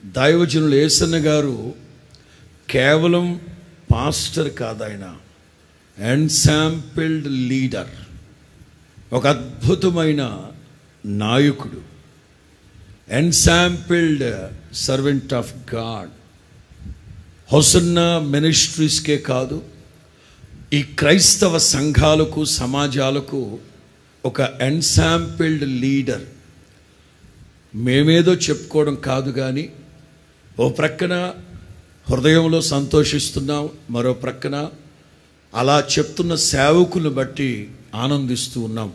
దైవజనులు యేసన్న గారు కేవలం పాస్టర్ కాదు, ఆయన ఎన్సాంపిల్డ్ లీడర్, ఒక అద్భుతమైన నాయకుడు, ఎన్సాంపిల్డ్ సర్వెంట్ ఆఫ్ గాడ్. హోసన్నా మినిస్ట్రీస్కే కాదు, ఈ క్రైస్తవ సంఘాలకు సమాజాలకు ఒక ఎన్సాంపిల్డ్ లీడర్. మేమేదో చెప్పుకోవడం కాదు, కానీ ఓ ప్రక్కన హృదయంలో సంతోషిస్తున్నాం, మరో ప్రక్కన అలా చెప్తున్న సేవకులను బట్టి ఆనందిస్తూ ఉన్నాం.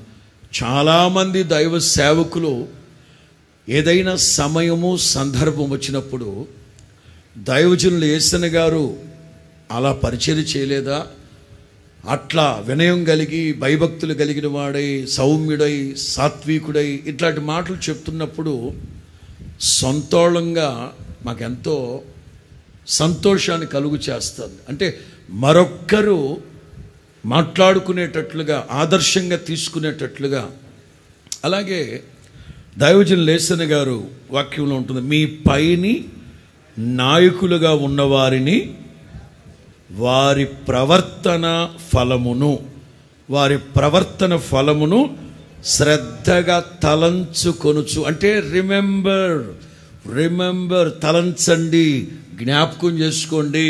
చాలామంది దైవ సేవకులు ఏదైనా సమయము సందర్భం వచ్చినప్పుడు దైవజనులు యేసన్న గారు అలా పరిచర్య చేయలేదా, అట్లా వినయం కలిగి భయభక్తులు కలిగిన వాడై సౌమ్యుడై సాత్వికుడై ఇట్లాంటి మాటలు చెప్తున్నప్పుడు సొంతోళంగా మాకెంతో సంతోషాన్ని కలుగు చేస్తుంది. అంటే మరొక్కరు మాట్లాడుకునేటట్లుగా, ఆదర్శంగా తీసుకునేటట్లుగా. అలాగే దైవజనులు యేసన్న గారు వాక్యంలో ఉంటుంది, మీ పైని నాయకులుగా ఉన్నవారిని వారి ప్రవర్తన ఫలమును శ్రద్ధగా తలంచుకొనుచు. అంటే రిమెంబర్ తలంచండి, జ్ఞాపకం చేసుకోండి.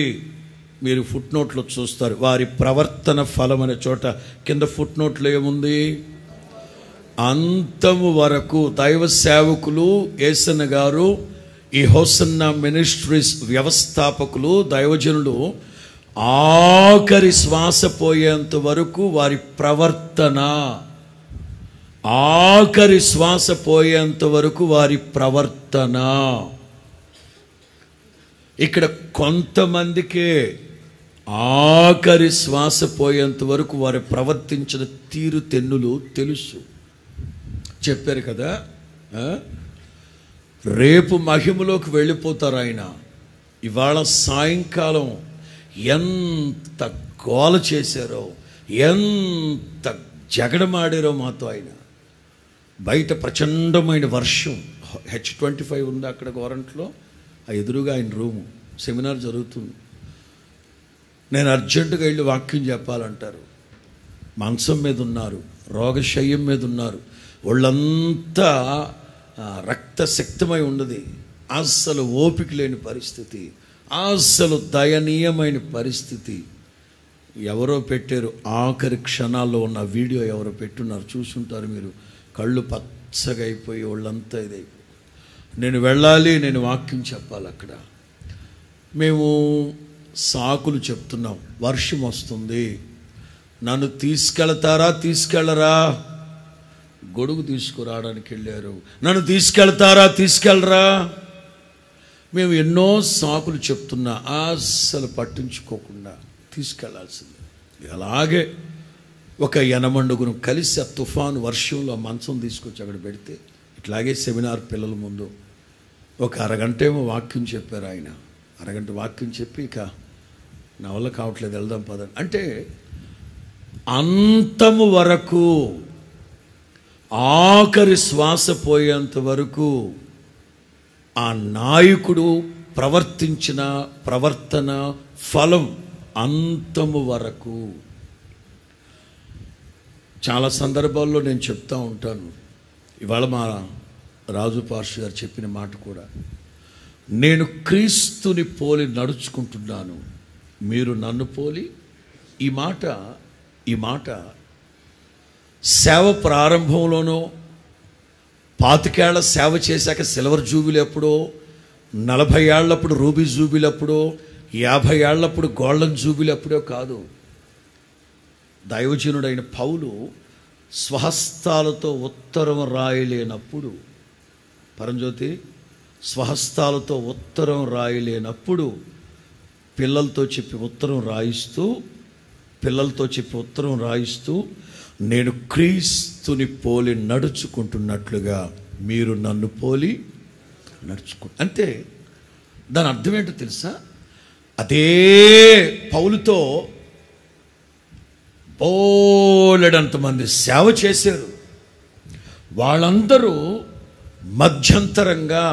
మీరు ఫుట్ నోట్లో చూస్తారు, వారి ప్రవర్తన ఫలం అనే చోట కింద ఫుట్ నోట్లో ఏముంది, అంతము వరకు. దైవ సేవకులు యేసన్న గారు, ఈ హోసన్నా మినిస్ట్రీస్ వ్యవస్థాపకులు, దైవజనులు ఆఖరి శ్వాస పోయేంత వరకు వారి ప్రవర్తన, ఆఖరి శ్వాస పోయేంత వరకు వారి ప్రవర్తన. ఇక్కడ కొంతమందికే ఆఖరి శ్వాస పోయేంత వరకు వారు ప్రవర్తించిన తీరు తెన్నులు తెలుసు. చెప్పారు కదా, రేపు మహిమలోకి వెళ్ళిపోతారు ఆయన. ఇవాళ సాయంకాలం ఎంత గోల చేశారో, ఎంత జగడమాడారో మాతో ఆయన. బయట ప్రచండమైన వర్షం, H25 ఉంది అక్కడ గోరంట్లో, ఆ ఎదురుగా ఆయన రూము, సెమినార్ జరుగుతుంది. నేను అర్జెంటుగా వెళ్ళి వాక్యం చెప్పాలంటారు. మంచం మీద ఉన్నారు, రోగశయ్యం మీద ఉన్నారు, వాళ్ళంతా రక్తశక్తమై ఉన్నది, అస్సలు ఓపిక లేని పరిస్థితి, అస్సలు దయనీయమైన పరిస్థితి. ఎవరో పెట్టారు, ఆఖరి క్షణాల్లో ఉన్న వీడియో ఎవరో పెట్టున్నారు, చూసుంటారు మీరు. కళ్ళు పచ్చగా అయిపోయి వాళ్ళంతా ఇదైపోయి, నేను వెళ్ళాలి, నేను వాక్యం చెప్పాలి. అక్కడ మేము సాకులు చెప్తున్నాం, వర్షం వస్తుంది, నన్ను తీసుకెళ్ళరా, గొడుగు తీసుకురావడానికి వెళ్ళారు, నన్ను తీసుకెళ్ళరా. మేము ఎన్నో సాకులు చెప్తున్నా అస్సలు పట్టించుకోకుండా తీసుకెళ్లాల్సిందే. అలాగే ఒక యనమండుగును కలిసి ఆ తుఫాను వర్షంలో మంచం తీసుకొచ్చి అక్కడ పెడితే, ఇట్లాగే సెమినార్ పిల్లల ముందు ఒక అరగంట ఏమో వాక్యం చెప్పారు ఆయన. అరగంట వాక్యం చెప్పి, ఇక నా వల్ల కావట్లేదు, వెళ్దాం పదండి అంటే, అంతము వరకు, ఆఖరి శ్వాస పోయేంత వరకు ఆ నాయకుడు ప్రవర్తించిన ప్రవర్తన ఫలం అంతము వరకు. చాలా సందర్భాల్లో నేను చెప్తా ఉంటాను, ఇవాళ మా రాజు పాస్టర్ గారు చెప్పిన మాట కూడా, నేను క్రీస్తుని పోలి నడుచుకుంటున్నాను, మీరు నన్ను పోలి. ఈ మాట సేవ ప్రారంభంలోనో, 25 ఏళ్ల సేవ చేశాక సిల్వర్ జూబిలీ ఎప్పుడో, 40 ఏళ్ళప్పుడు రూబీ జూబిలీ అప్పుడో, 50 ఏళ్ళప్పుడు గోల్డెన్ జూబిలీ అప్పుడో కాదు. దైవజనుడైన పౌలు స్వహస్తాలతో ఉత్తరం రాయలేనప్పుడు, పరంజ్యోతి, స్వహస్తాలతో ఉత్తరం రాయలేనప్పుడు పిల్లలతో చెప్పి ఉత్తరం రాయిస్తూ నేను క్రీస్తుని పోలి నడుచుకుంటున్నట్లుగా మీరు నన్ను పోలి అంతే. దాని అర్థం ఏంటో తెలుసా? అదే పౌలుతో బోలెడంతమంది సేవ చేశారు. వాళ్ళందరూ మధ్యంతరంగా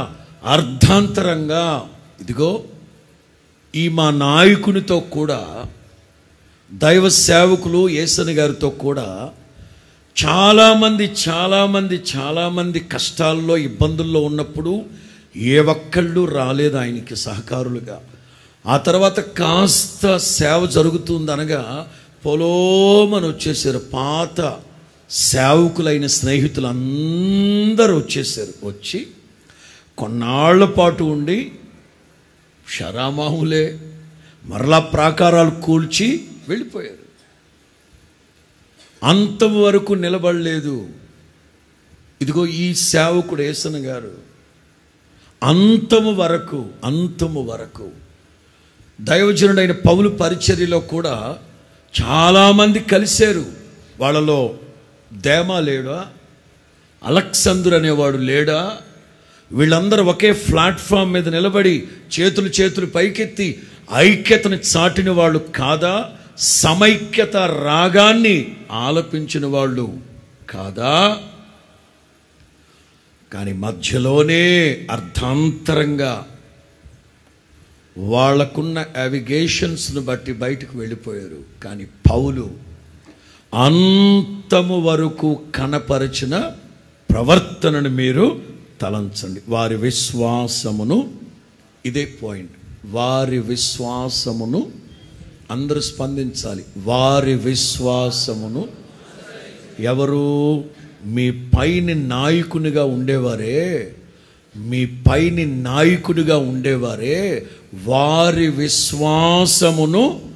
అర్ధాంతరంగా ఇదిగో ఈ మా నాయకునితో కూడా, దైవ సేవకులు యేసన్న గారితో కూడా చాలామంది కష్టాల్లో ఇబ్బందుల్లో ఉన్నప్పుడు ఏ ఒక్కళ్ళు రాలేదు ఆయనకి సహకారులుగా. ఆ తర్వాత కాస్త సేవ జరుగుతుందనగా పొలోమని వచ్చేసారు. పాత సేవకులైన స్నేహితులు అందరూ వచ్చేసారు. వచ్చి కొన్నాళ్ల పాటు ఉండి షరామాహులే మరలా ప్రాకారాలు కూల్చి వెళ్ళిపోయారు. అంతవరకు నిలబడలేదు. ఇదిగో ఈ సేవకుడు యేసన్న గారు అంతము వరకు దైవజనుడైన పౌలు పరిచర్యలో కూడా చాలామంది కలిశారు. వాళ్ళలో దేమా లేడా, అలెగ్జాందర్ అనేవాడు లేడా? వీళ్ళందరూ ఒకే ప్లాట్ఫామ్ మీద నిలబడి చేతులు పైకెత్తి ఐక్యతను చాటిన వాళ్ళు కాదా? సమైక్యత రాగాన్ని ఆలపించిన వాళ్ళు కాదా? కానీ మధ్యలోనే అర్ధాంతరంగా వాళ్ళకున్న అవిగేషన్స్ను బట్టి బయటకు వెళ్ళిపోయారు. కానీ పౌలు అంతము వరకు కనపరిచిన ప్రవర్తనను మీరు తలంచండి. వారి విశ్వాసమును, ఇదే పాయింట్, వారి విశ్వాసమును అందరూ స్పందించాలి. వారి విశ్వాసమును ఎవరు? మీ పైని నాయకునిగా ఉండేవారే వారి విశ్వాసమును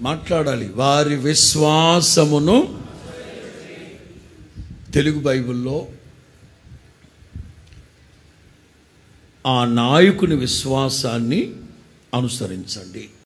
మాట్లాడాలి. వారి విశ్వాసమును తెలుగు బైబిల్లో ఆ నాయకుని విశ్వాసాన్ని అనుసరించండి.